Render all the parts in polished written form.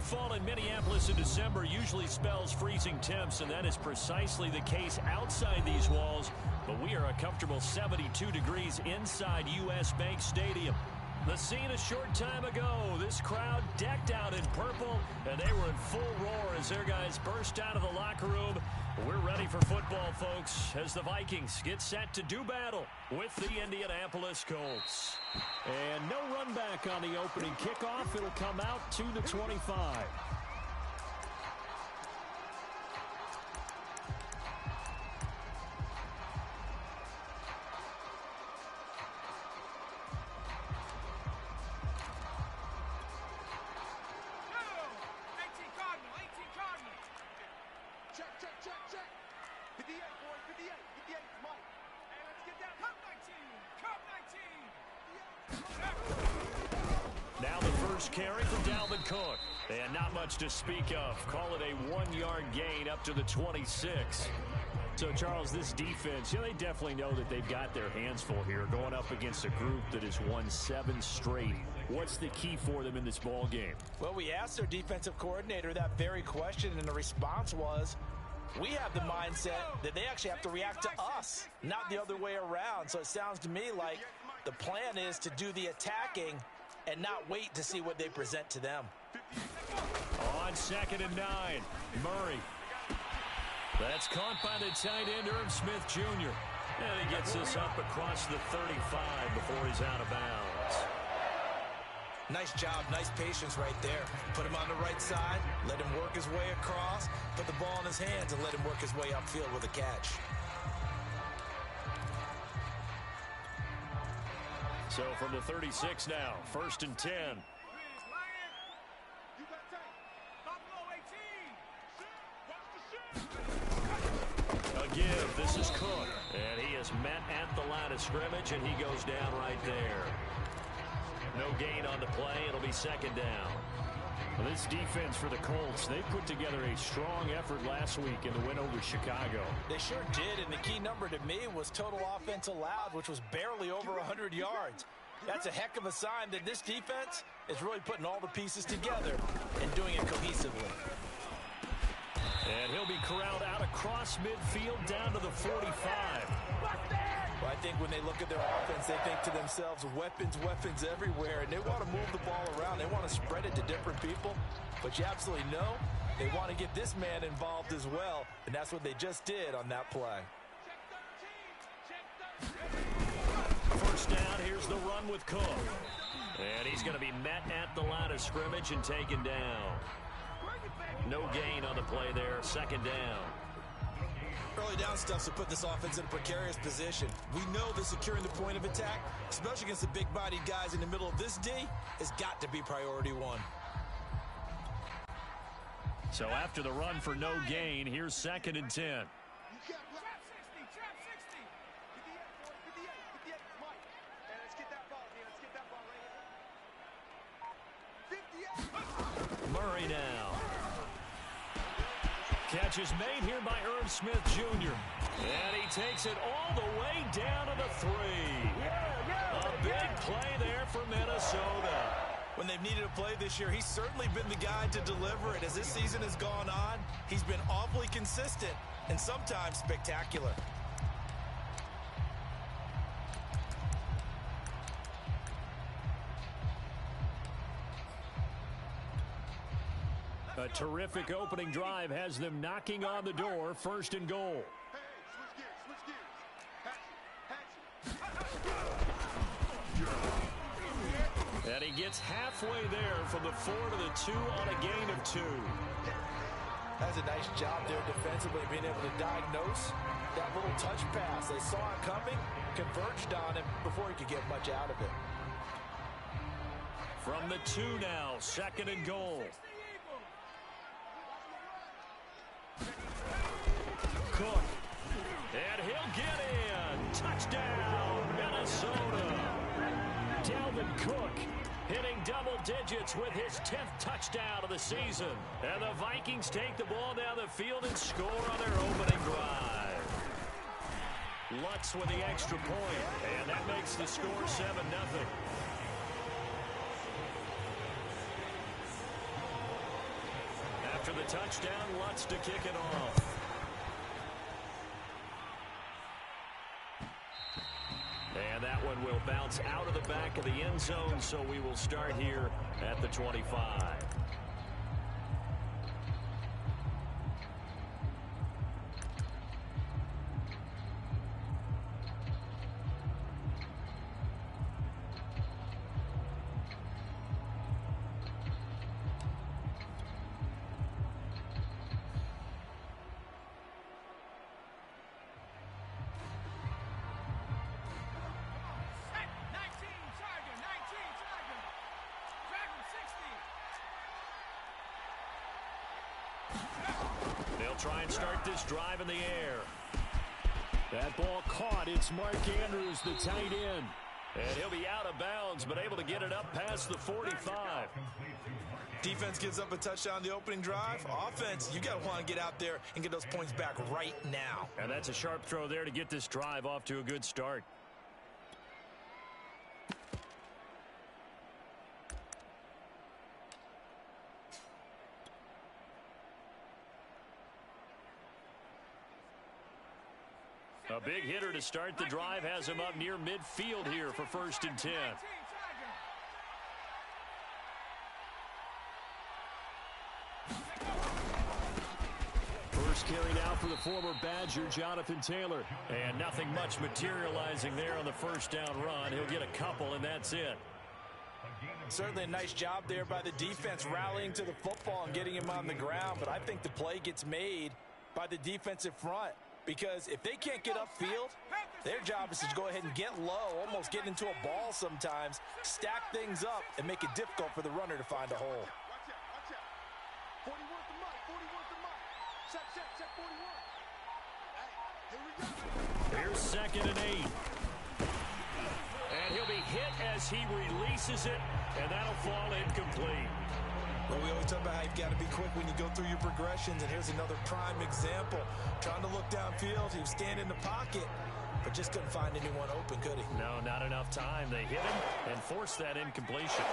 Snowfall in Minneapolis in December usually spells freezing temps, and that is precisely the case outside these walls. But we are a comfortable 72 degrees inside U.S. Bank Stadium. The scene a short time ago, this crowd decked out in purple, and they were in full roar as their guys burst out of the locker room. We're ready for football, folks, as the Vikings get set to do battle with the Indianapolis Colts. And no run back on the opening kickoff. It'll come out to the 25. Now the first carry from Dalvin Cook. And not much to speak of. Call it a 1-yard gain up to the 26. So, Charles, this defense, they definitely know that they've got their hands full here going up against a group that has won 7 straight. What's the key for them in this ball game? Well, we asked their defensive coordinator that very question, and the response was, we have the mindset that they actually have to react to us, not the other way around. So it sounds to me like the plan is to do the attacking and not wait to see what they present to them. On 2nd and 9, Murray. That's caught by the tight end, Irv Smith Jr. And he gets this up across the 35 before he's out of bounds. Nice job, nice patience right there. Put him on the right side, let him work his way across, put the ball in his hands, and let him work his way upfield with a catch. So from the 36 now, 1st and 10. A give, this is Cook. And he is met at the line of scrimmage, and he goes down right there. No gain on the play. It'll be 2nd down. Well, this defense for the Colts, they put together a strong effort last week in the win over Chicago. They sure did, and the key number to me was total offense allowed, which was barely over 100 yards. That's a heck of a sign that this defense is really putting all the pieces together and doing it cohesively. And he'll be corralled out across midfield down to the 45. Well, I think when they look at their offense, they think to themselves, weapons, weapons everywhere, and they want to move the ball around. They want to spread it to different people, but you absolutely know they want to get this man involved as well, and that's what they just did on that play. 1st down, here's the run with Cook. And he's going to be met at the line of scrimmage and taken down. No gain on the play there, 2nd down. Early down stuffs will put this offense in a precarious position. We know that securing the point of attack, especially against the big-bodied guys in the middle of this D, has got to be priority 1. So after the run for no gain, here's 2nd and 10. Murray now. Catch is made here by Irv Smith Jr. And he takes it all the way down to the 3. A big play there for Minnesota. When they've needed a play this year, he's certainly been the guy to deliver it. As this season has gone on, he's been awfully consistent and sometimes spectacular. A terrific opening drive has them knocking on the door, 1st and goal. And he gets halfway there from the 4 to the 2 on a gain of 2. That's a nice job there defensively, being able to diagnose that little touch pass. They saw it coming, converged on him before he could get much out of it. From the 2 now, 2nd and goal. Cook. And he'll get in. Touchdown, Minnesota. Dalvin Cook hitting double digits with his 10th touchdown of the season. And the Vikings take the ball down the field and score on their opening drive. Lutz with the extra point, and that makes the score 7-0. touchdown. Lutz to kick it off. And that one will bounce out of the back of the end zone, so we will start here at the 25. They'll try and start this drive in the air. That ball caught. It's Mark Andrews, the tight end. And he'll be out of bounds, but able to get it up past the 45. Defense gives up a touchdown the opening drive. Offense, you got to want to get out there and get those points back right now. And that's a sharp throw there to get this drive off to a good start. A big hitter to start the drive has him up near midfield here for 1st and 10. First carry now for the former Badger, Jonathan Taylor. And nothing much materializing there on the first down run. He'll get a couple, and that's it. Certainly a nice job there by the defense rallying to the football and getting him on the ground. But I think the play gets made by the defensive front. Because if they can't get upfield, their job is to go ahead and get low, almost get into a ball sometimes, stack things up, and make it difficult for the runner to find a hole. Here's 2nd and 8. And he'll be hit as he releases it, and that'll fall incomplete. Well, we always talk about how you've got to be quick when you go through your progressions, and here's another prime example. Trying to look downfield, he was standing in the pocket, but just couldn't find anyone open, could he? No, not enough time. They hit him and forced that incompletion.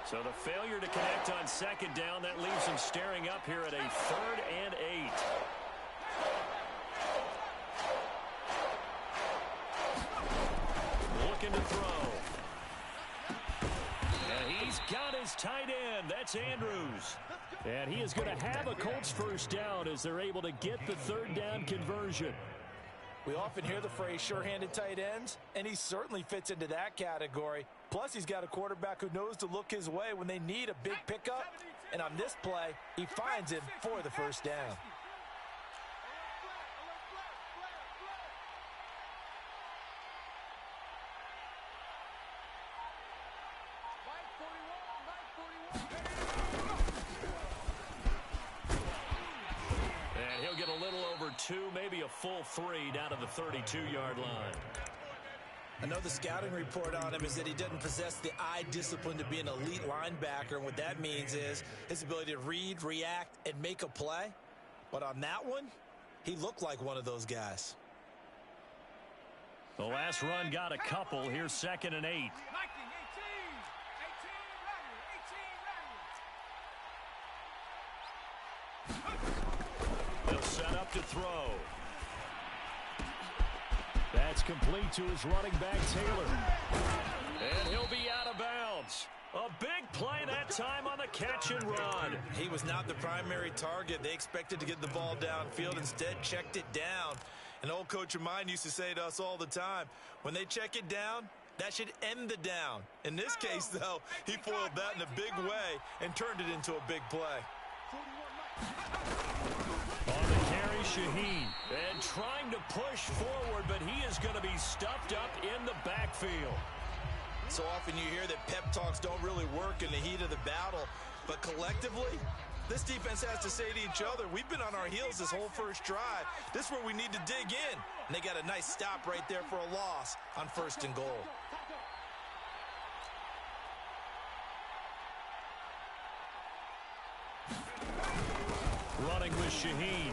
So the failure to connect on 2nd down, that leaves him staring up here at a 3rd and 8. Looking to throw. He's got his tight end. That's Andrews. And he is going to have a Colts first down as they're able to get the 3rd down conversion. We often hear the phrase sure-handed tight ends, and he certainly fits into that category. Plus, he's got a quarterback who knows to look his way when they need a big pickup. And on this play, he finds him for the first down. And he'll get a little over 2, maybe a full 3 down to the 32-yard line. Another scouting report on him is that he doesn't possess the eye discipline to be an elite linebacker. And what that means is his ability to read, react, and make a play. But on that one, he looked like one of those guys. The last run got a couple. Here's 2nd and 8. They'll set up to throw. That's complete to his running back, Taylor. And he'll be out of bounds. A big play that time on the catch and run. He was not the primary target. They expected to get the ball downfield. Instead, checked it down. An old coach of mine used to say to us all the time, when they check it down, that should end the down. In this case, though, he foiled that in a big way and turned it into a big play. On the carry, Shaheen. And trying to push forward, but he is going to be stuffed up in the backfield. So often you hear that pep talks don't really work in the heat of the battle, but collectively, this defense has to say to each other, we've been on our heels this whole first drive. This is where we need to dig in. And they got a nice stop right there for a loss on 1st and goal. Running with Shaheen.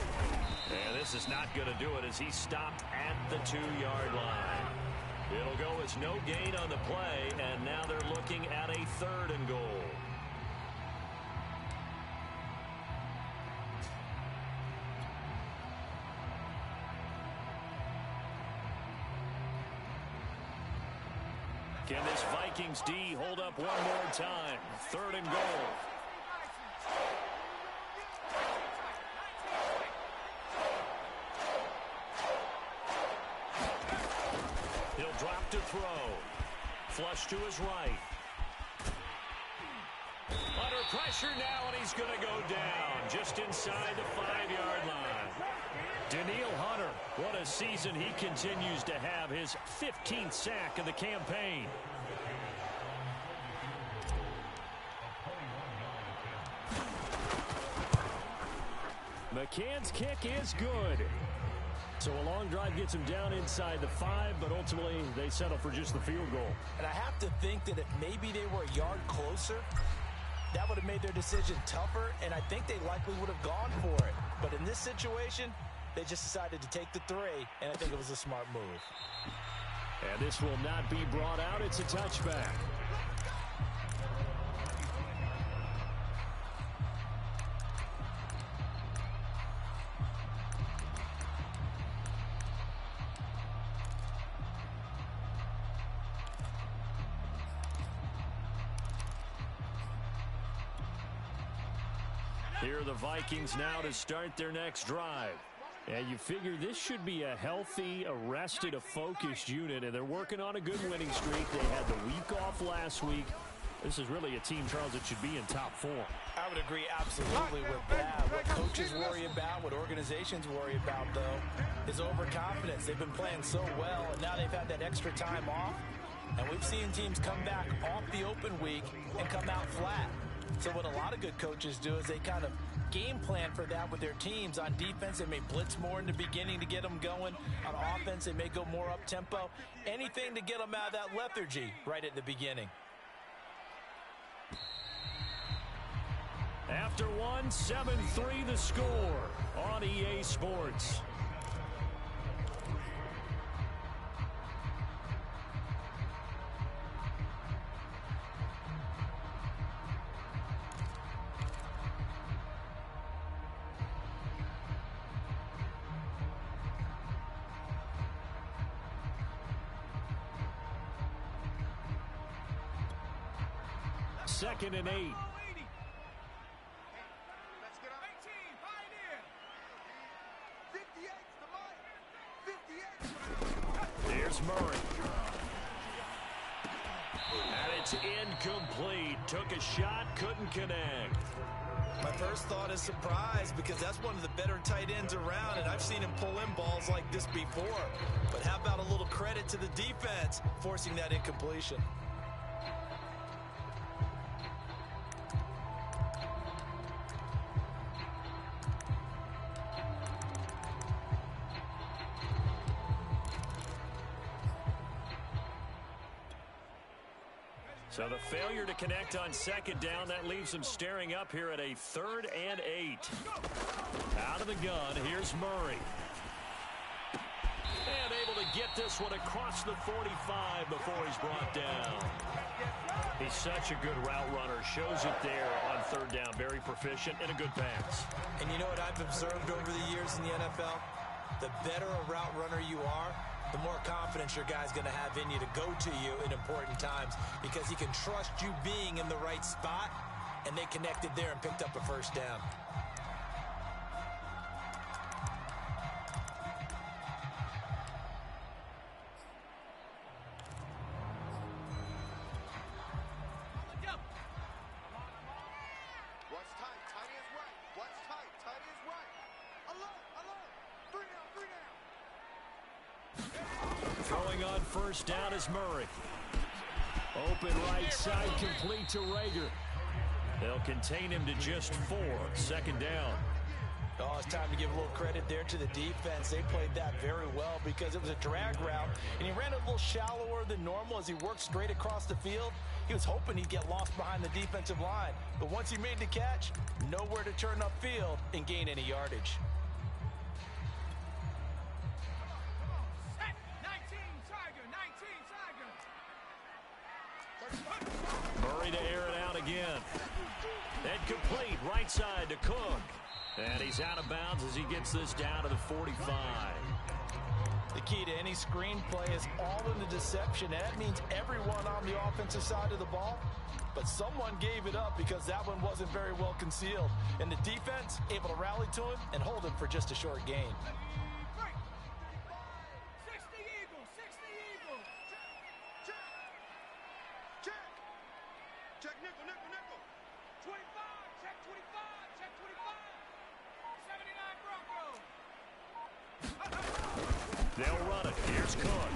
And this is not going to do it as he stopped at the 2-yard line. It'll go as no gain on the play, and now they're looking at a 3rd and goal. Can this Vikings D hold up one more time? 3rd and goal. He'll drop to throw. Flush to his right. Under pressure now, and he's going to go down just inside the 5-yard line. Daniil Hunter, what a season he continues to have, his 15th sack of the campaign. McCann's kick is good. So a long drive gets him down inside the 5, but ultimately they settle for just the field goal. And I have to think that if maybe they were a yard closer, that would have made their decision tougher, and I think they likely would have gone for it. But in this situation, they just decided to take the 3, and I think it was a smart move. And this will not be brought out. It's a touchback. Here are the Vikings now to start their next drive. And you figure this should be a healthy, a focused unit, and they're working on a good winning streak. They had the week off last week. This is really a team, Charles, that should be in top form. I would agree absolutely with that. What coaches worry about, what organizations worry about, though, is overconfidence. They've been playing so well, and now they've had that extra time off. And we've seen teams come back off the open week and come out flat. So what a lot of good coaches do is they kind of game plan for that with their teams. On defense, they may blitz more in the beginning to get them going. On offense, they may go more up-tempo. Anything to get them out of that lethargy right at the beginning. After one, 7-3 the score on EA Sports. Second and 8. Here's Murray. And it's incomplete. Took a shot, couldn't connect. My first thought is surprise, because that's one of the better tight ends around, and I've seen him pull in balls like this before. But how about a little credit to the defense forcing that incompletion? So the failure to connect on second down, that leaves them staring up here at a 3rd and 8. Out of the gun, here's Murray. And able to get this one across the 45 before he's brought down. He's such a good route runner. Shows it there on 3rd down. Very proficient and a good pass. And you know what I've observed over the years in the NFL? The better a route runner you are, the more confidence your guy's going to have in you to go to you in important times, because he can trust you being in the right spot, and they connected there and picked up a first down. Throwing on first down is Murray. Open right side, complete to Rager. They'll contain him to just 4. Second down. Oh, it's time to give a little credit there to the defense. They played that very well, because it was a drag route, and he ran a little shallower than normal as he worked straight across the field. He was hoping he'd get lost behind the defensive line, but once he made the catch, nowhere to turn upfield and gain any yardage. Murray to air it out again. And complete right side to Cook. And he's out of bounds as he gets this down to the 45. The key to any screenplay is all in the deception. And that means everyone on the offensive side of the ball. But someone gave it up because that one wasn't very well concealed. And the defense able to rally to him and hold him for just a short gain. Check nickel, nickel, nickel. 25, check 25, check 25. 79 Broncos. They'll run it. Here's Cook.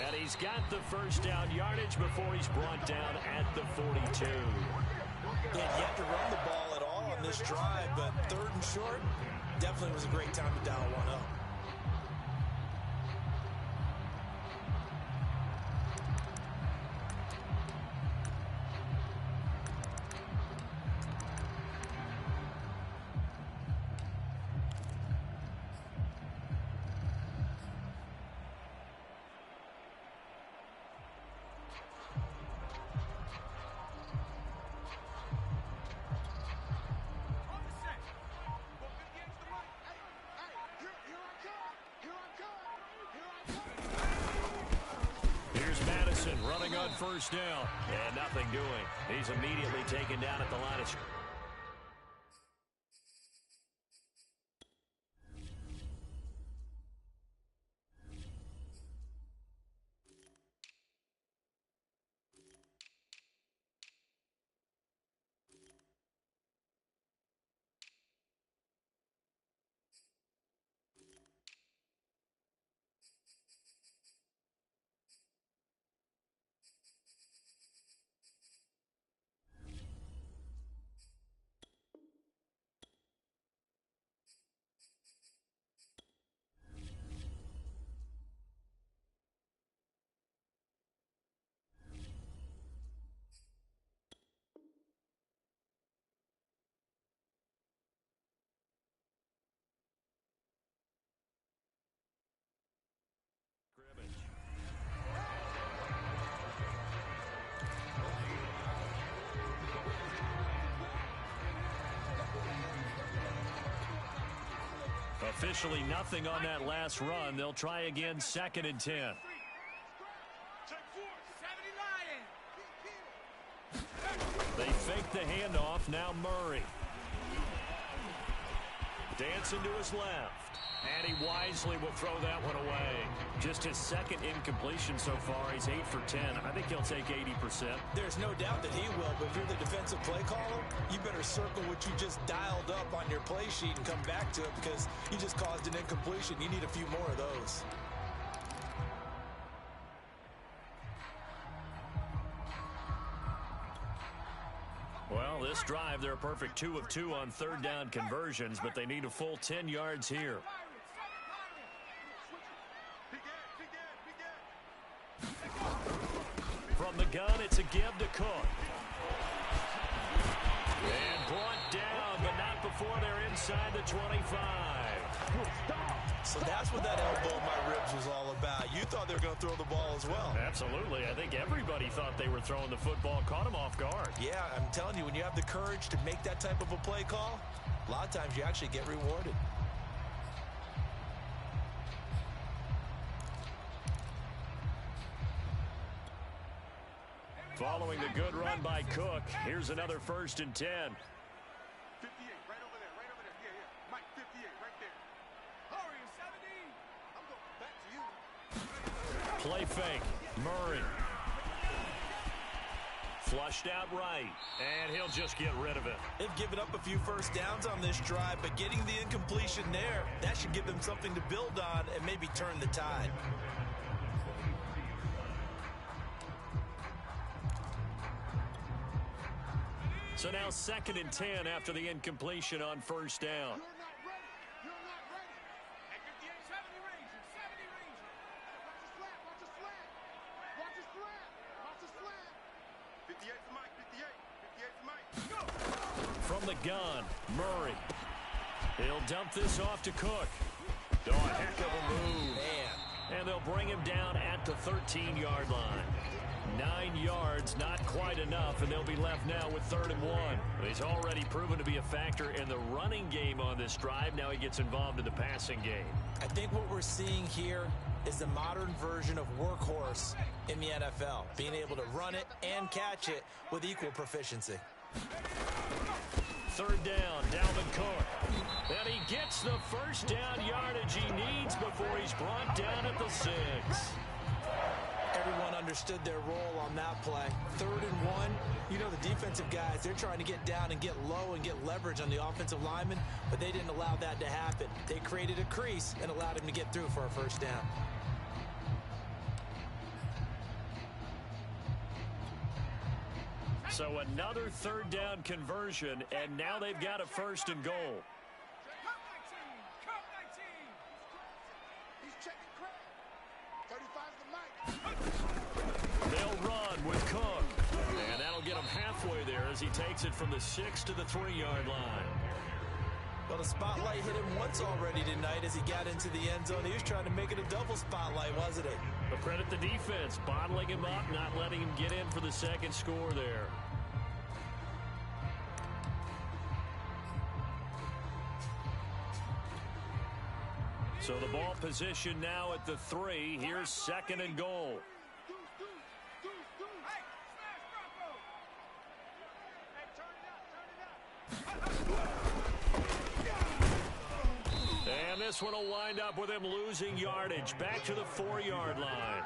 And he's got the first down yardage before he's brought down at the 42. He had yet to run the ball at all on this drive, but third and short, definitely was a great time to dial one up. Running on first down, and nothing doing. He's immediately taken down at the line of scrimmage. Officially nothing on that last run. They'll try again, 2nd and 10. They fake the handoff. Now Murray. Dancing to his left. And he wisely will throw that one away. Just his second incompletion so far. He's 8 for 10. I think he'll take 80%. There's no doubt that he will, but if you're the defensive play caller, you better circle what you just dialed up on your play sheet and come back to it because you just caused an incompletion. You need a few more of those. Well, this drive, they're a perfect 2 of 2 on third down conversions, but they need a full 10 yards here. From the gun, it's a give to Cook. And brought down, but not before they're inside the 25. So that's what that elbow in my ribs was all about. You thought they were going to throw the ball as well. Absolutely. I think everybody thought they were throwing the football, caught him off guard. Yeah, I'm telling you, when you have the courage to make that type of a play call, a lot of times you actually get rewarded. Following the good run by Cook, here's another 1st and 10. 58, right over there, right over there. Yeah, yeah. Mike, 58, right there. Hurry, 17. I'm going back to you. Play fake. Murray. Flushed out right, and he'll just get rid of it. They've given up a few first downs on this drive, but getting the incompletion there, that should give them something to build on and maybe turn the tide. So now 2nd and 10 after the incompletion on first down. From the gun, Murray. He'll dump this off to Cook. Oh, a heck of a move. Man. And they'll bring him down at the 13-yard line. 9 yards, not quite enough, and they'll be left now with 3rd and 1. He's already proven to be a factor in the running game on this drive. Now he gets involved in the passing game. I think what we're seeing here is the modern version of workhorse in the NFL, being able to run it and catch it with equal proficiency. 3rd down, Dalvin Cook. And he gets the first down yardage he needs before he's brought down at the 6. Everyone understood their role on that play. 3rd and 1, you know the defensive guys, they're trying to get down and get low and get leverage on the offensive lineman, but they didn't allow that to happen. They created a crease and allowed him to get through for a first down. So another 3rd down conversion, and now they've got a 1st and goal. They'll run with Cook, and that'll get him halfway there as he takes it from the 6 to the 3-yard line. Well, the spotlight hit him once already tonight as he got into the end zone. He was trying to make it a double spotlight, wasn't he? But credit the defense, bottling him up, not letting him get in for the 2nd score there. So the ball position now at the 3. Here's 2nd and goal. And this one will wind up with him losing yardage back to the 4-yard line.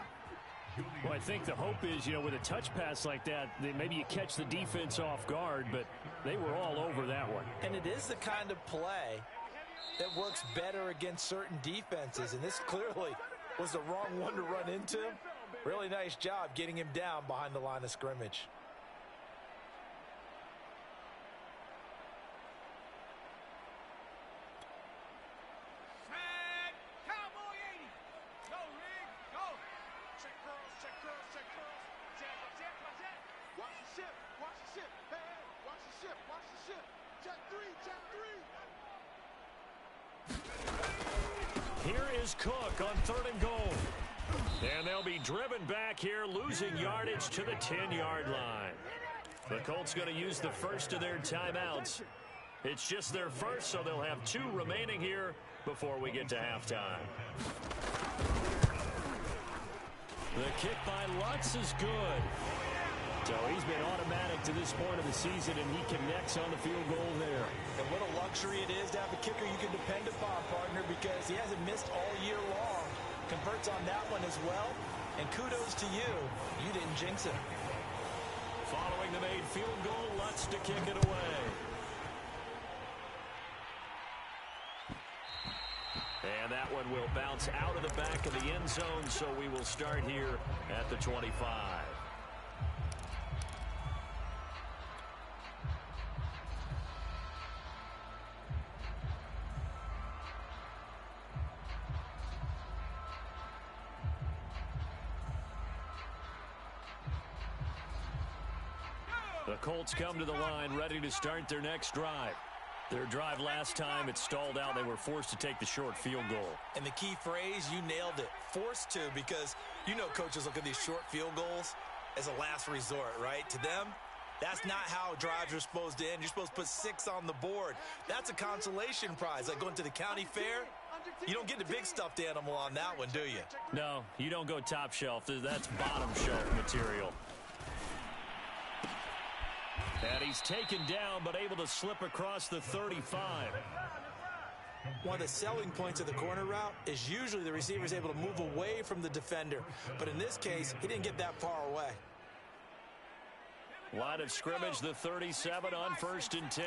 Well, I think the hope is, with a touch pass like that, maybe you catch the defense off guard, but they were all over that one. And it is the kind of play that works better against certain defenses, and this clearly was the wrong one to run into. Really nice job getting him down behind the line of scrimmage. Here is Cook on 3rd and goal. And they'll be driven back here, losing yardage to the 10-yard line. The Colts going to use the first of their timeouts. It's just their first, so they'll have 2 remaining here before we get to halftime. The kick by Lutz is good. So he's been automatic to this point of the season, and he connects on the field goal there. And what a luxury it is to have a kicker you can depend upon, partner, because he hasn't missed all year long. Converts on that one as well. And kudos to you. You didn't jinx him. Following the made field goal, Lutz to kick it away. And that one will bounce out of the back of the end zone, so we will start here at the 25. The Colts come to the line ready to start their next drive. Their drive last time, it stalled out. They were forced to take the short field goal. And the key phrase, you nailed it. Forced to, because coaches look at these short field goals as a last resort, right? To them, that's not how drives are supposed to end. You're supposed to put 6 on the board. That's a consolation prize. Like going to the county fair, you don't get the big stuffed animal on that one, do you? No, you don't go top shelf. That's bottom shelf material. And he's taken down, but able to slip across the 35. One of the selling points of the corner route is usually the receiver is able to move away from the defender. But in this case, he didn't get that far away. Line of scrimmage, the 37 on 1st and 10.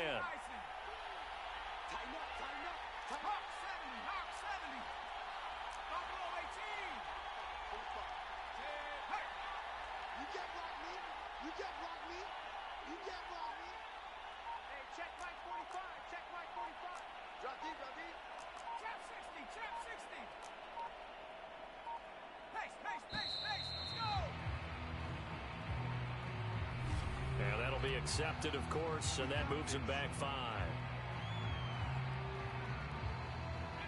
And that'll be accepted, of course, and that moves him back 5.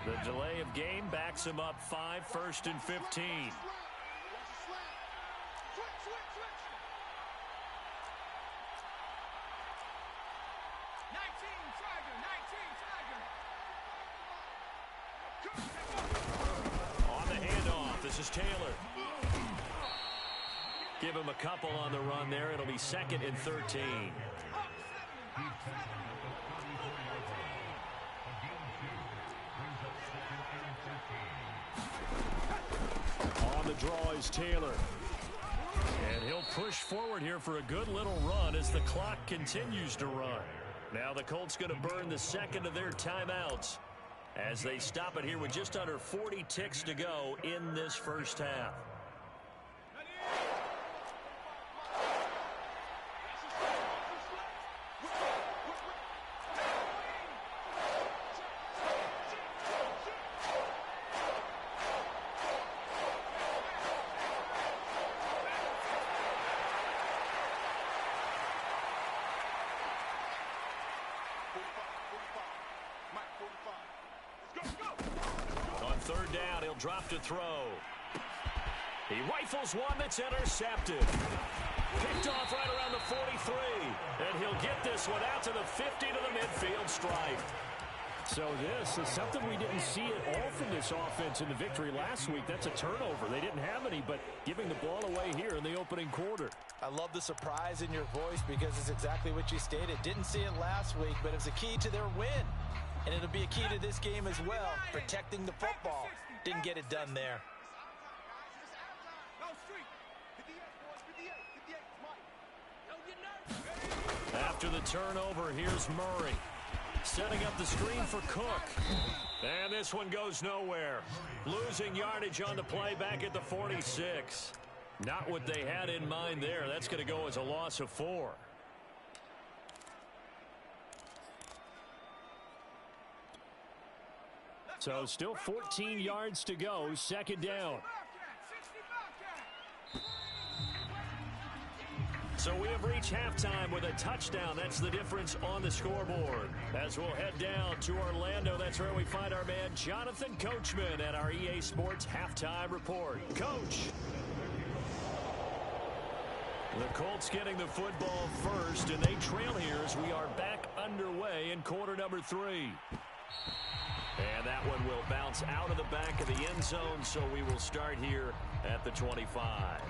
The delay of game backs him up 5, 1st and 15. is Taylor. Give him a couple on the run there. It'll be 2nd and 13. On the draw is Taylor. And he'll push forward here for a good little run as the clock continues to run. Now the Colts going to burn the second of their timeouts as they stop it here with just under 40 ticks to go in this first half. Third down, he'll drop to throw. He rifles one that's intercepted. Picked off right around the 43. And he'll get this one out to the 50 to the midfield stripe. So this is something we didn't see at all from this offense in the victory last week. That's a turnover. They didn't have any, but giving the ball away here in the opening quarter. I love the surprise in your voice because it's exactly what you stated. Didn't see it last week, but it's a key to their win. And it'll be a key to this game as well, protecting the football. Didn't get it done there. After the turnover, here's Murray. Setting up the screen for Cook. And this one goes nowhere. Losing yardage on the play back at the 46. Not what they had in mind there. That's going to go as a loss of 4. So still 14 yards to go, second down. So we have reached halftime with a touchdown. That's the difference on the scoreboard. As we'll head down to Orlando, that's where we find our man Jonathan Coachman at our EA Sports Halftime Report. Coach. The Colts getting the football first, and they trail here as we are back underway in quarter number 3. And that one will bounce out of the back of the end zone, so we will start here at the 25.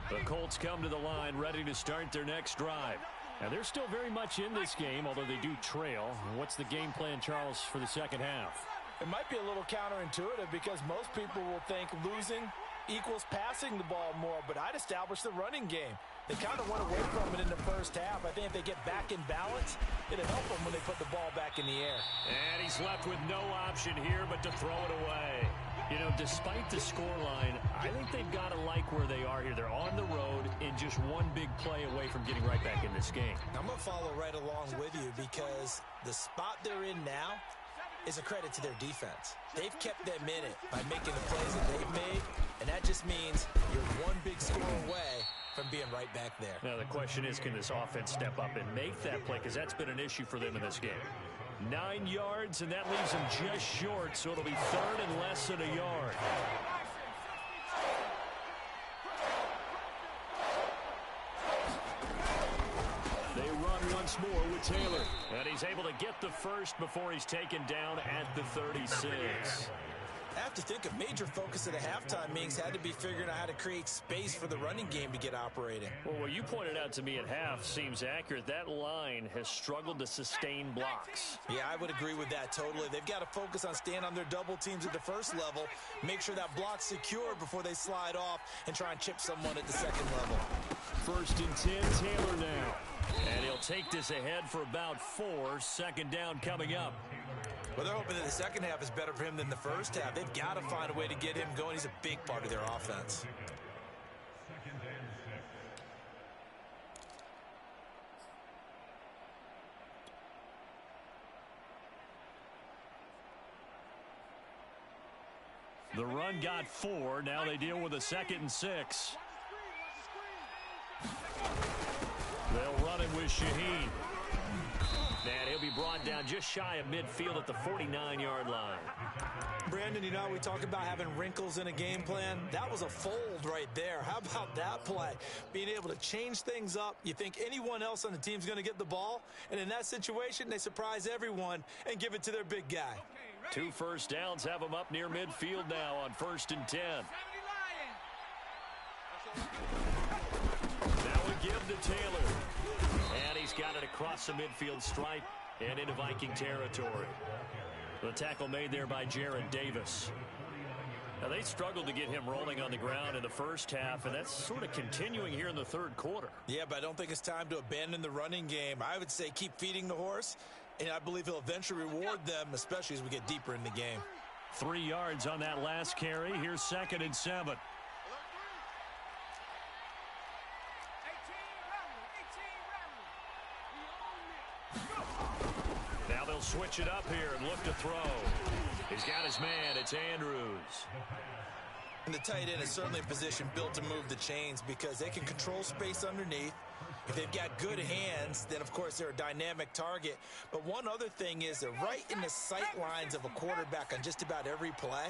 The Colts come to the line ready to start their next drive. Now, they're still very much in this game, although they do trail. What's the game plan, Charles, for the second half? It might be a little counterintuitive because most people will think losing equals passing the ball more, but I'd establish the running game. They kind of went away from it in the first half. I think if they get back in balance, it'll help them when they put the ball back in the air. And he's left with no option here but to throw it away. You know, despite the scoreline, I think they've got to like where they are here. They're on the road and just one big play away from getting right back in this game. I'm going to follow right along with you because the spot they're in now is a credit to their defense. They've kept them in it by making the plays that they've made, and that just means you're one big score away from being right back there. Now, the question is, can this offense step up and make that play? Because that's been an issue for them in this game. 9 yards, and that leaves them just short, so it'll be third and less than a yard. They run once more with Taylor, and he's able to get the first before he's taken down at the 36. I have to think a major focus of the halftime meetings had to be figuring out how to create space for the running game to get operating. Well, what you pointed out to me at half seems accurate. That line has struggled to sustain blocks. Yeah, I would agree with that totally. They've got to focus on staying on their double teams at the first level, make sure that block's secure before they slide off and try and chip someone at the second level. First and 10, Taylor now. And he'll take this ahead for about 4. Second down coming up. Well, they're hoping that the second half is better for him than the first half. They've got to find a way to get him going. He's a big part of their offense. The run got 4. Now they deal with a 2nd and 6. They'll run it with Shaheen. And he'll be brought down just shy of midfield at the 49-yard line. Brandon, you know, we talk about having wrinkles in a game plan. That was a fold right there. How about that play? Being able to change things up. You think anyone else on the team's going to get the ball, and in that situation, they surprise everyone and give it to their big guy. 2 first downs have them up near midfield now on 1st and 10. That would give to Taylor. And he's got it across the midfield stripe and into Viking territory. The tackle made there by Jared Davis. Now, they struggled to get him rolling on the ground in the first half, and that's sort of continuing here in the third quarter. Yeah, but I don't think it's time to abandon the running game. I would say keep feeding the horse, and I believe he'll eventually reward them, especially as we get deeper in the game. 3 yards on that last carry. Here's 2nd and 7. Now they'll switch it up here and look to throw. He's got his man. It's Andrews. And the tight end is certainly a position built to move the chains because they can control space underneath. If they've got good hands, then, of course, they're a dynamic target. But one other thing is they're right in the sight lines of a quarterback on just about every play.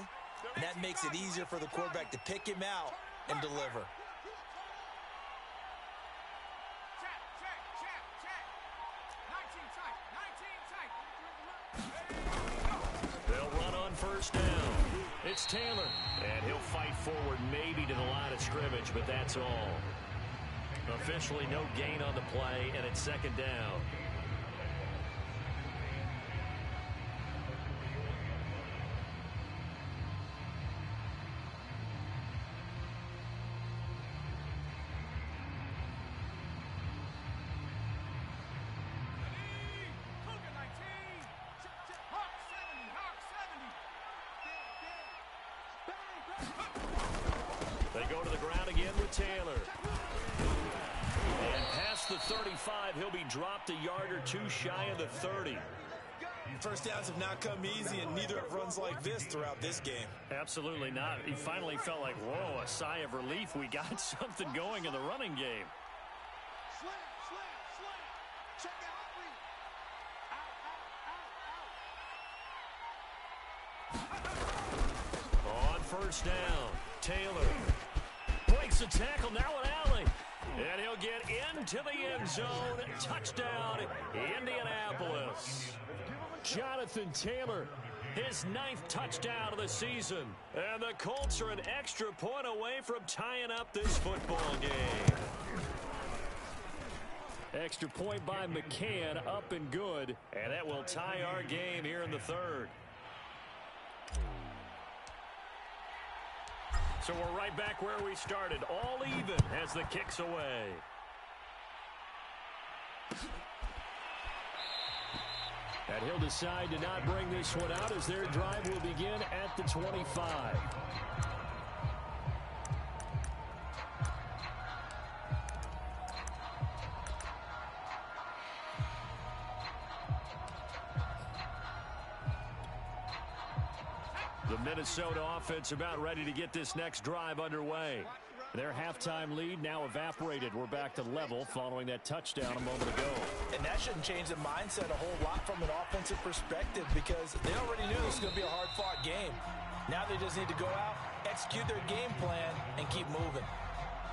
And that makes it easier for the quarterback to pick him out and deliver. They'll run on 1st down. It's Taylor. And he'll fight forward maybe to the line of scrimmage, but that's all. Officially no gain on the play, and it's 2nd down. They go to the ground again with Taylor. And past the 35, he'll be dropped a yard or 2 shy of the 30. First downs have not come easy, and neither have runs like this throughout this game. Absolutely not. He finally felt like, whoa, a sigh of relief. We got something going in the running game. Check out. On 1st down, Taylor breaks the tackle, now an alley. And he'll get into the end zone. Touchdown, Indianapolis. Jonathan Taylor, his 9th touchdown of the season. And the Colts are an extra point away from tying up this football game. Extra point by McCann, up and good. And that will tie our game here in the 3rd. So we're right back where we started, all even as the kick's away. And he'll decide to not bring this one out as their drive will begin at the 25. The Minnesota offense about ready to get this next drive underway. Their halftime lead now evaporated. We're back to level following that touchdown a moment ago. And that shouldn't change the mindset a whole lot from an offensive perspective because they already knew this was going to be a hard-fought game. Now they just need to go out, execute their game plan, and keep moving.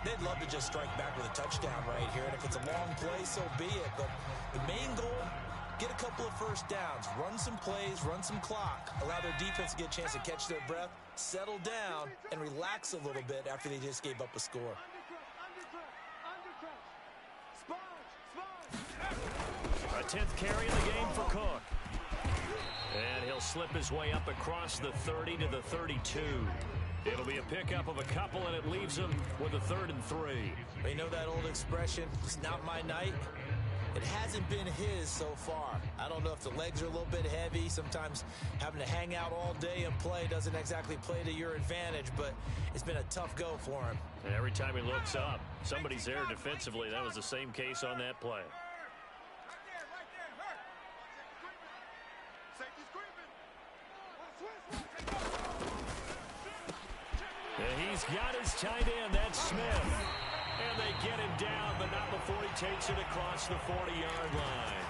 They'd love to just strike back with a touchdown right here, and if it's a long play, so be it. But the main goal, get a couple of first downs, run some plays, run some clock, allow their defense to get a chance to catch their breath, settle down, and relax a little bit after they just gave up a score. A 10th carry in the game for Cook. And he'll slip his way up across the 30 to the 32. It'll be a pickup of a couple, and it leaves him with a 3rd and 3. You know that old expression, it's not my night? It hasn't been his so far. I don't know if the legs are a little bit heavy. Sometimes having to hang out all day and play doesn't exactly play to your advantage, but it's been a tough go for him. And every time he looks up, somebody's there defensively. That was the same case on that play. And he's got his tight end, that's Smith. And they get him down, but not before he takes it across the 40-yard line.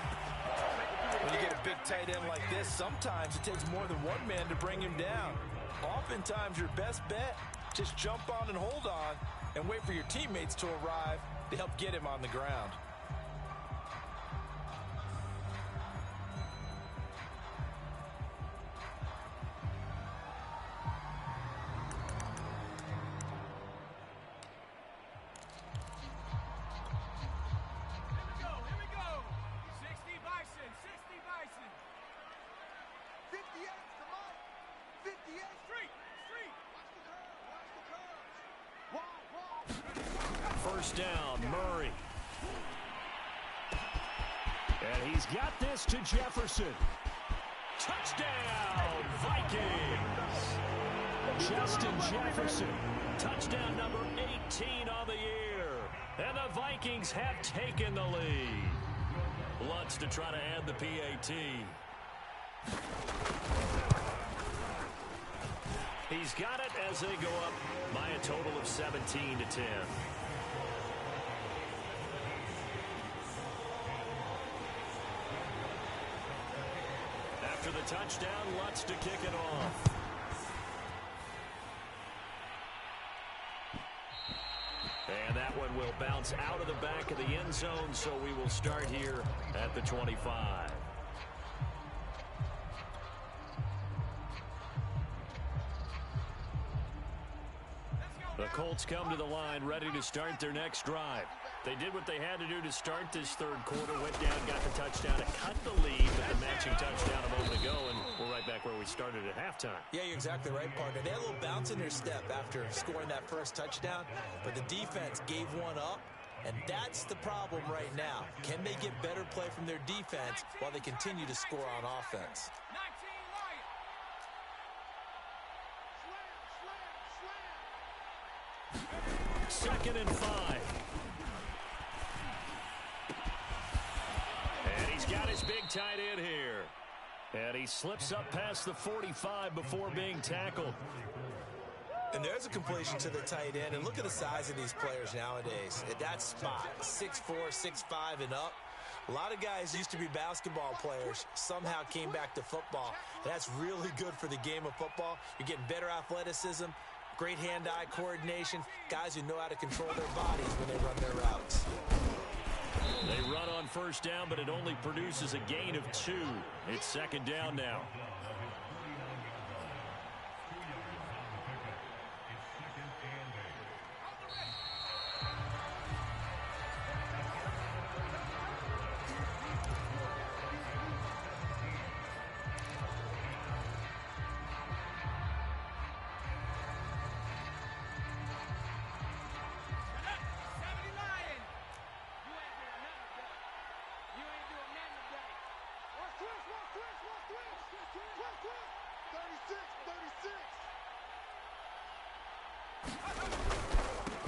When you get a big tight end like this, sometimes it takes more than one man to bring him down. Oftentimes, your best bet, just jump on and hold on and wait for your teammates to arrive to help get him on the ground. First down, Murray. And he's got this to Jefferson. Touchdown, Vikings! Justin Jefferson, touchdown number 18 on the year. And the Vikings have taken the lead. Lutz to try to add the PAT. He's got it as they go up by a total of 17-10. After the touchdown, Lutz to kick it off. And that one will bounce out of the back of the end zone, so we will start here at the 25. The Colts come to the line ready to start their next drive. They did what they had to do to start this third quarter, went down, got the touchdown, and cut the lead with the matching touchdown a moment ago, and we're right back where we started at halftime. Yeah, you're exactly right, partner. They had a little bounce in their step after scoring that first touchdown, but the defense gave one up, and that's the problem right now. Can they get better play from their defense while they continue to score on offense? 2nd and 5. And he's got his big tight end here. And he slips up past the 45 before being tackled. And there's a completion to the tight end. And look at the size of these players nowadays. At that spot, 6'4", 6'5", and up. A lot of guys used to be basketball players, somehow came back to football. That's really good for the game of football. You're getting better athleticism, great hand-eye coordination, guys who know how to control their bodies when they run their routes. They run on first down, but it only produces a gain of 2. It's 2nd down now.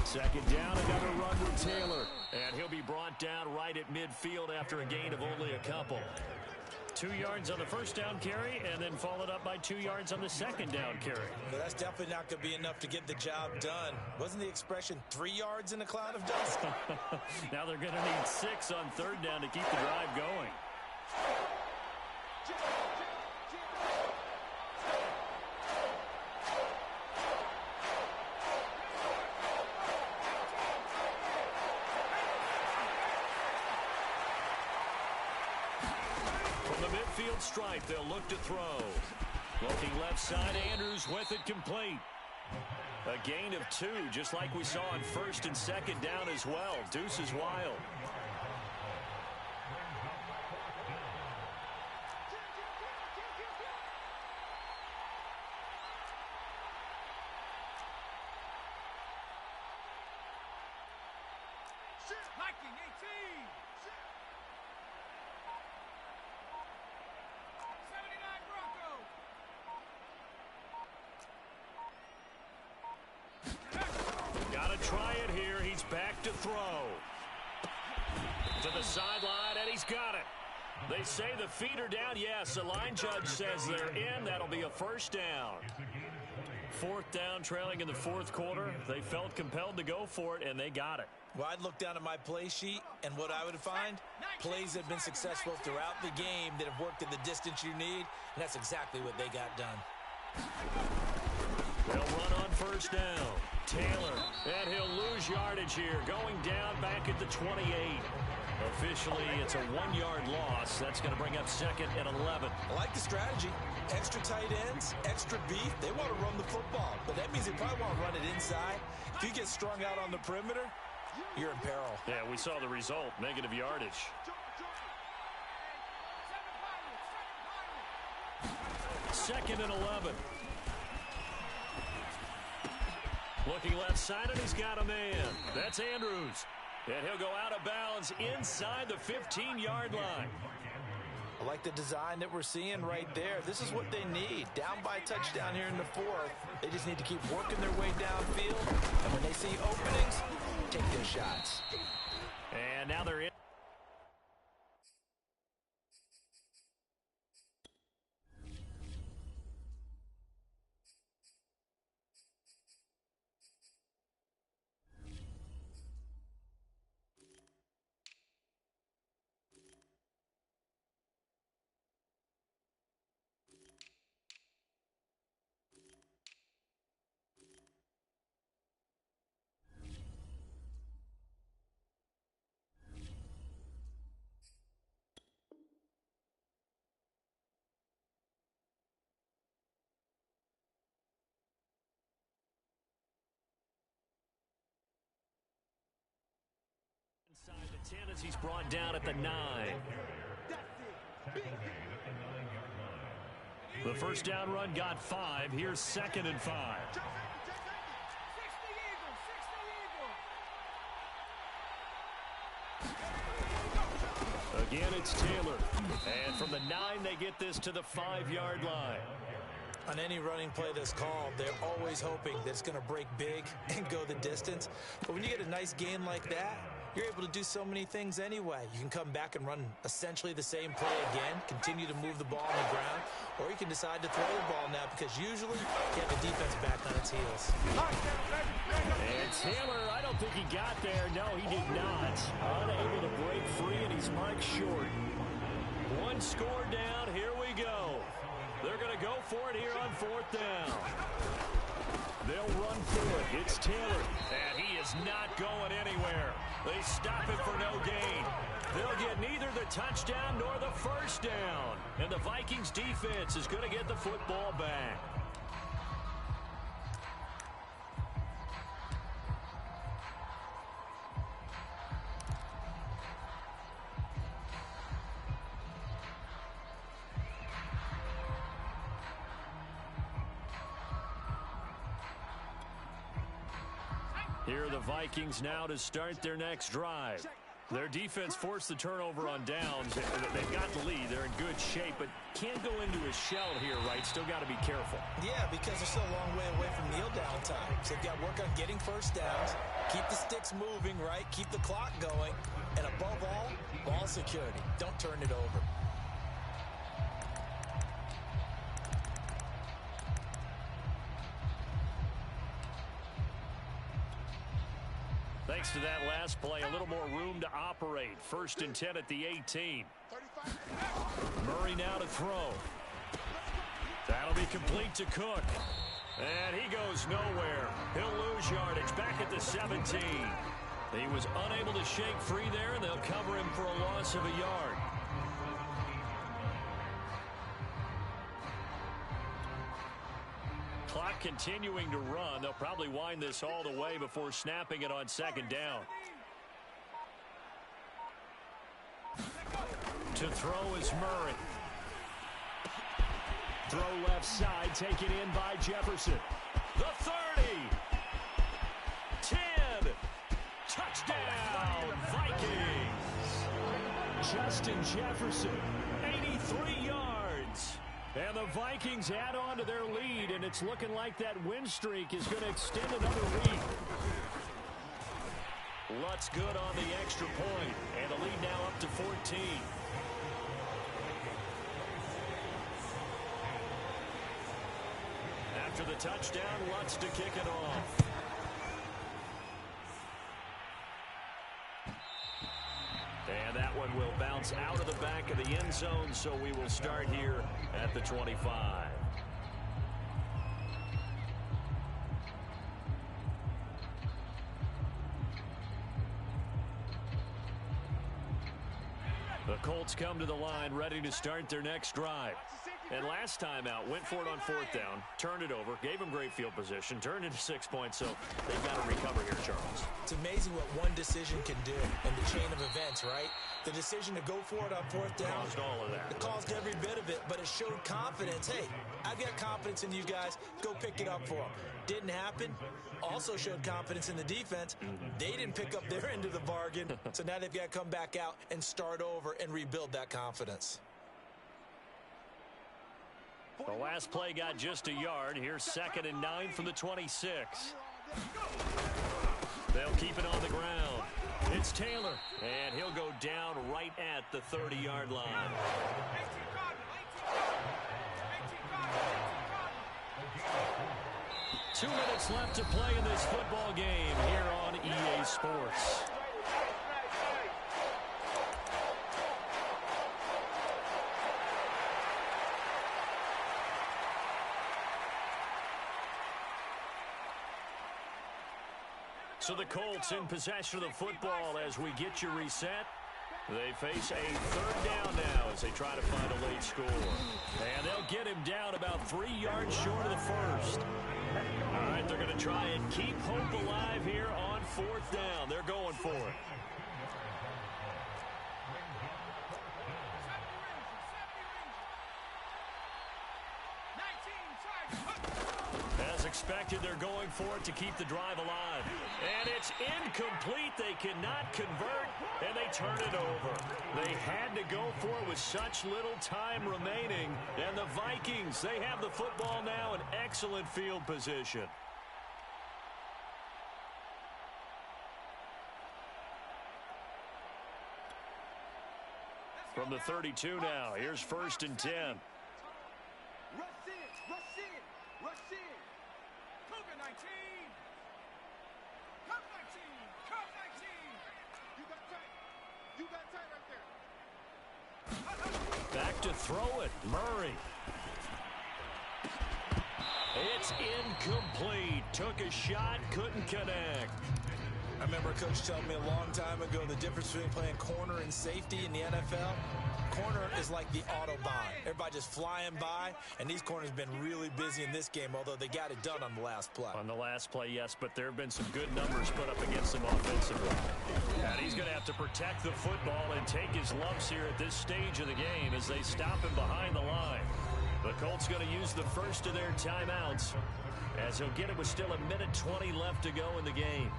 Second down, another run with Taylor. And he'll be brought down right at midfield after a gain of only a couple. 2 yards on the first down carry, and then followed up by 2 yards on the second down carry. But that's definitely not going to be enough to get the job done. Wasn't the expression 3 yards in a cloud of dust? Now they're going to need 6 on third down to keep the drive going. Midfield stripe, they'll look to throw. Looking left side, Andrews with it complete. A gain of 2, just like we saw on first and second down as well. Deuce is wild. Try it here. He's back to throw. To the sideline, and he's got it. They say the feet are down. Yes, the line judge says they're in. That'll be a first down. 4th down, trailing in the 4th quarter. They felt compelled to go for it, and they got it. Well, I'd look down at my play sheet, and what I would find, plays that have been successful throughout the game that have worked in the distance you need, and that's exactly what they got done. They'll run on first down. Taylor, and he'll lose yardage here, going down back at the 28. Officially, it's a 1-yard loss. That's going to bring up 2nd and 11. I like the strategy. Extra tight ends, extra beef. They want to run the football, but that means they probably want to run it inside. If you get strung out on the perimeter, you're in peril. Yeah, we saw the result, negative yardage. 2nd and 11. Looking left side, and he's got a man. That's Andrews. And he'll go out of bounds inside the 15-yard line. I like the design that we're seeing right there. This is what they need. Down by a touchdown here in the 4th. They just need to keep working their way downfield. And when they see openings, take their shots. And now they're in. Inside the 10 as he's brought down at the 9. The first down run got 5. Here's 2nd and 5. Again, it's Taylor. And from the 9, they get this to the 5-yard line. On any running play that's called, they're always hoping that it's going to break big and go the distance. But when you get a nice gain like that, you're able to do so many things anyway. You can come back and run essentially the same play again, continue to move the ball on the ground, or you can decide to throw the ball now because usually you have the defense back on its heels. And Taylor, I don't think he got there. No, he did not. Unable to break free, and he's marked short. 1 score down. Here we go. They're going to go for it here on 4th down. They'll run for it. It's Taylor, and he is not going anywhere. They stop it for no gain. They'll get neither the touchdown nor the first down. And the Vikings defense is going to get the football back. Here are the Vikings now to start their next drive. Their defense forced the turnover on downs. They've got the lead. They're in good shape, but can't go into a shell here, right? Still got to be careful. Yeah, because they're still a long way away from kneel down time. So they've got to work on getting first downs, keep the sticks moving, right? Keep the clock going, and above all, ball security. Don't turn it over. Thanks to that last play, a little more room to operate. 1st and 10 at the 18. Murray now to throw. That'll be complete to Cook. And he goes nowhere. He'll lose yardage back at the 17. He was unable to shake free there, and they'll cover him for a loss of a yard. Clock continuing to run. They'll probably wind this all the way before snapping it on 2nd down. To throw is Murray. Throw left side, taken in by Jefferson. The 30. 10. Touchdown, Vikings. Justin Jefferson, 83 yards. And the Vikings add on to their lead, and it's looking like that win streak is going to extend another week. Lutz good on the extra point, and the lead now up to 14. After the touchdown, Lutz to kick it off. distance out of the back of the end zone, so we will start here at the 25. The Colts come to the line ready to start their next drive. And last time out, went for it on 4th down, turned it over, gave them great field position, turned into 6 points, so they've got to recover here, Charles. It's amazing what one decision can do in the chain of events, right? The decision to go for it on 4th down. Caused all of that. It caused every bit of it, but it showed confidence. Hey, I've got confidence in you guys. Go pick it up for them. Didn't happen. Also showed confidence in the defense. They didn't pick up their end of the bargain, so now they've got to come back out and start over and rebuild that confidence. The last play got just a yard. Here's 2nd and 9 from the 26. They'll keep it on the ground. It's Taylor, and he'll go down right at the 30-yard line. Two minutes left to play in this football game here on EA Sports. So the Colts in possession of the football as we get you reset. They face a 3rd down now as they try to find a late score. And they'll get him down about 3 yards short of the first. All right, they're going to try and keep hope alive here on 4th down. They're going for it. As expected, they're going for it to keep the drive alive. And it's incomplete. They cannot convert, and they turn it over. They had to go for it with such little time remaining. And the Vikings, they have the football now in excellent field position. From the 32 now, here's 1st and 10. Rush in, rush in, rush in. Cougar 19. Cup 19, Cup 19. You got tight right there. Back to throw it, Murray. It's incomplete. Took a shot, couldn't connect. I remember a coach telling me a long time ago the difference between playing corner and safety in the NFL. Corner is like the Autobahn. Everybody just flying by, and these corners have been really busy in this game, although they got it done on the last play. On the last play, yes, but there have been some good numbers put up against him offensively. And he's going to have to protect the football and take his lumps here at this stage of the game as they stop him behind the line. The Colts going to use the first of their timeouts as he'll get it with still 1:20 left to go in the game.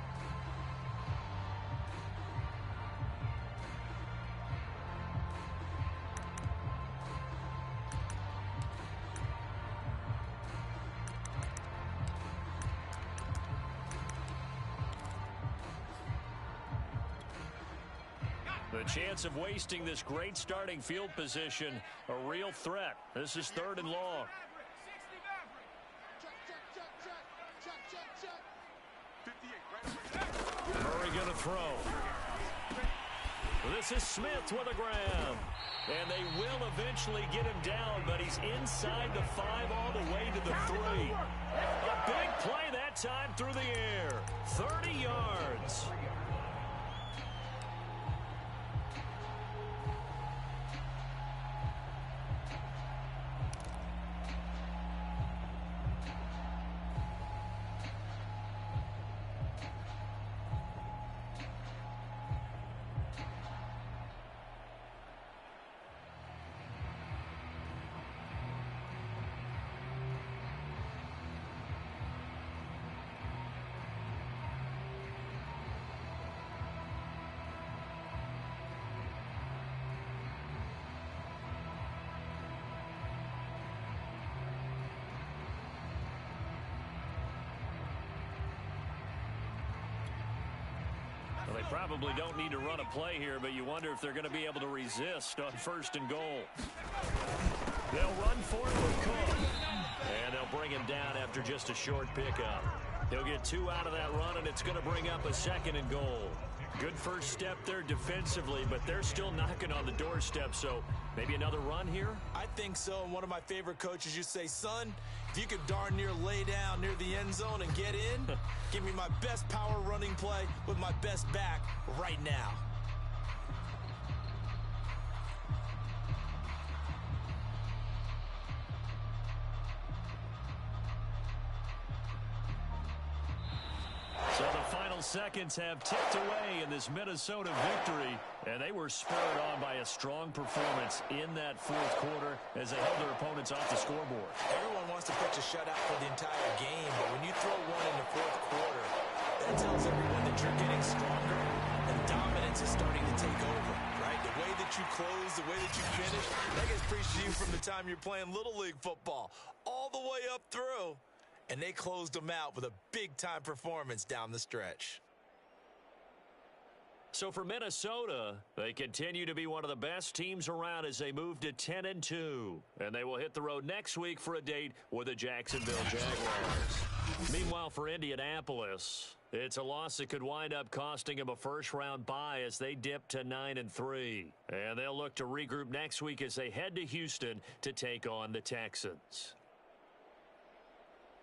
The chance of wasting this great starting field position, a real threat. This is 3rd and long. Murray going to throw. This is Smith with a grab. And they will eventually get him down, but he's inside the 5 all the way to the 3. A big play that time through the air. 30 yards. Well, they probably don't need to run a play here, but you wonder if they're going to be able to resist on 1st and goal. They'll run for it with Cook. And they'll bring him down after just a short pickup. He'll get 2 out of that run, and it's going to bring up a 2nd and goal. Good first step there defensively, but they're still knocking on the doorstep, so maybe another run here? I think so, and one of my favorite coaches used to say, son, if you could darn near lay down near the end zone and get in, give me my best power running play with my best back right now. So the final seconds have ticked away in this Minnesota victory, and they were spurred on by a strong performance in that fourth quarter as they held their opponents off the scoreboard. Everyone wants to pitch a shutout for the entire game, but when you throw one in the fourth quarter, that tells everyone that you're getting stronger and dominance is starting to take over, right? The way that you close, the way that you finish, that gets preached to you from the time you're playing Little League football all the way up through. And they closed them out with a big-time performance down the stretch. So for Minnesota, they continue to be one of the best teams around as they move to 10-2. And they will hit the road next week for a date with the Jacksonville Jaguars. Meanwhile, for Indianapolis, it's a loss that could wind up costing them a first-round bye as they dip to 9-3. And they'll look to regroup next week as they head to Houston to take on the Texans.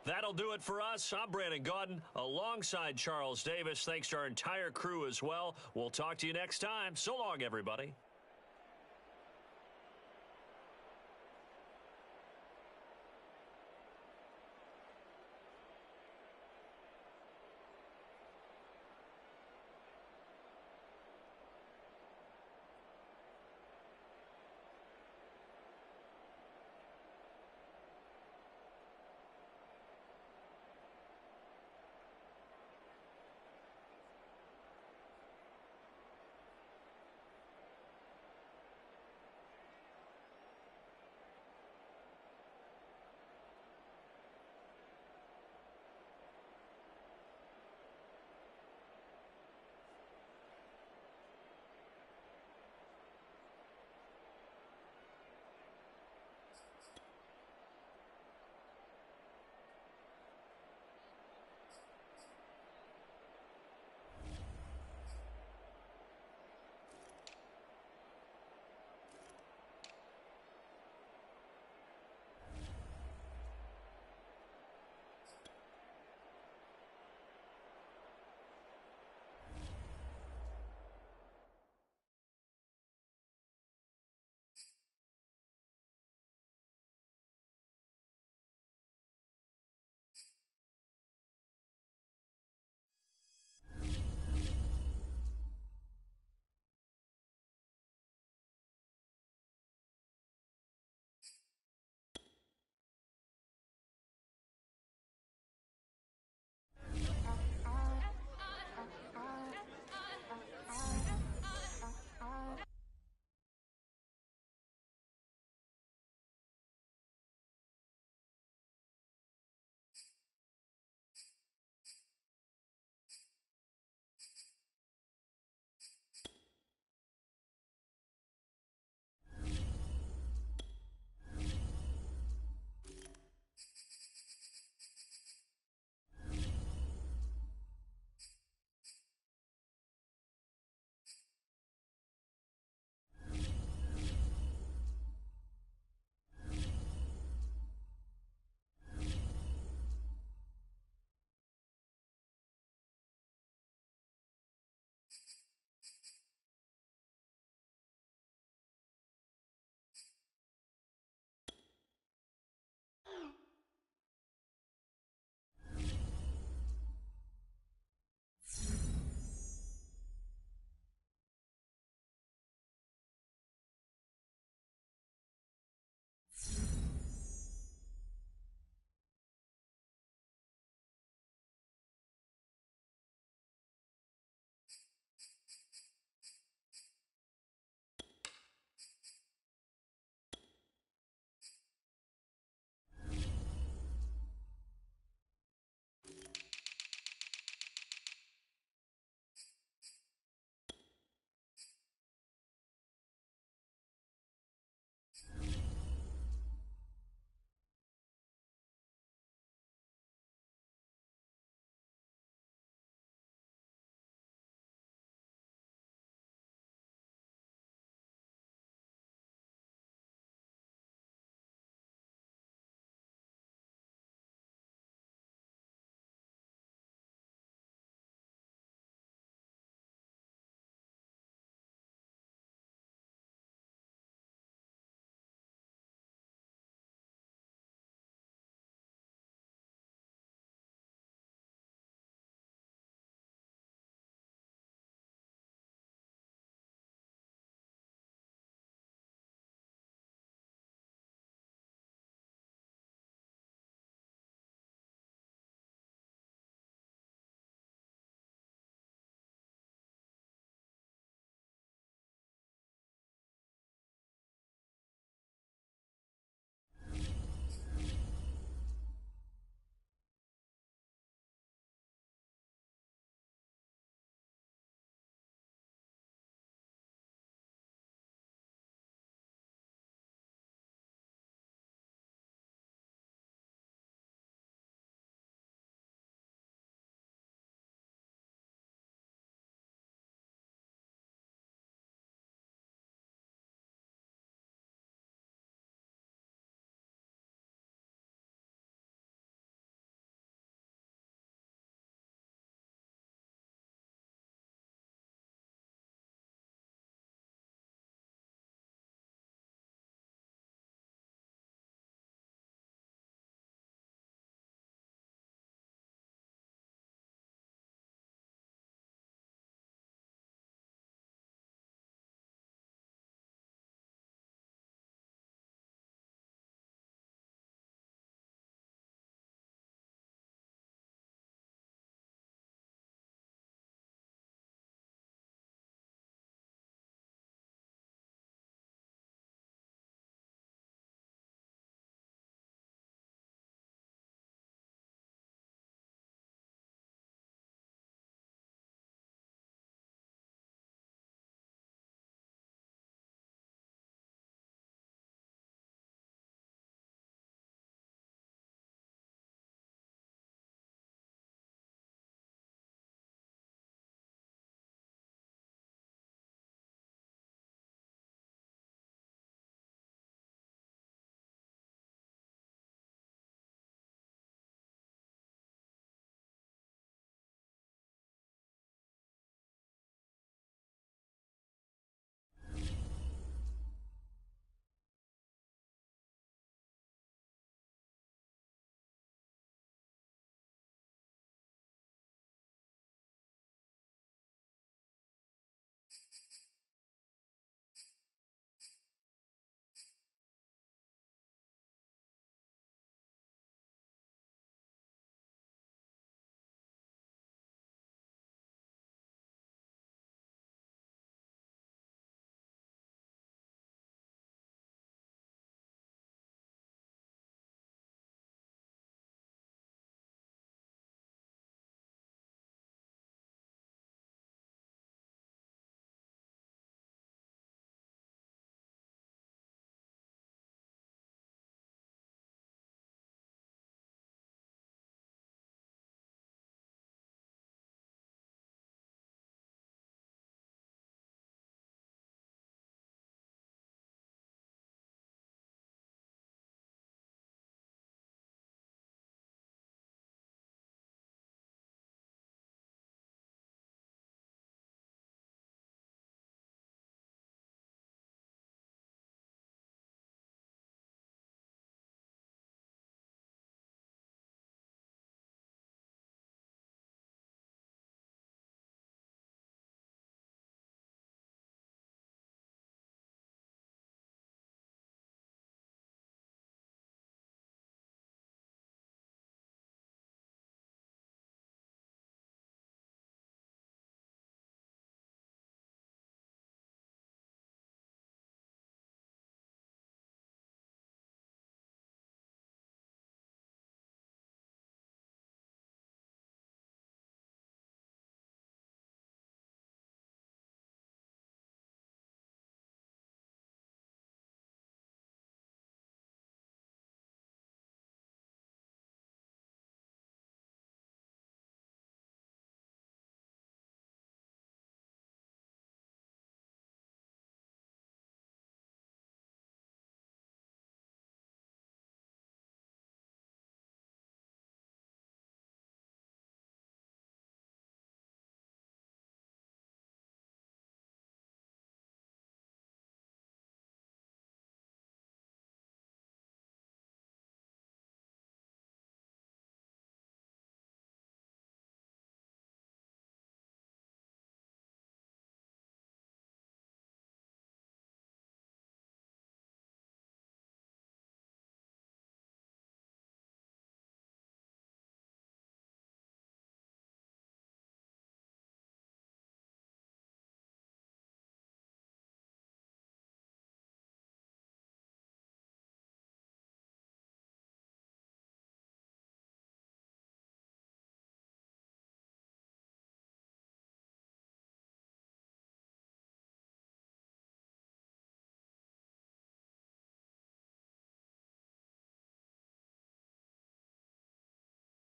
That'll do it for us. I'm Brandon Gaudin alongside Charles Davis. Thanks to our entire crew as well. We'll talk to you next time. So long, everybody.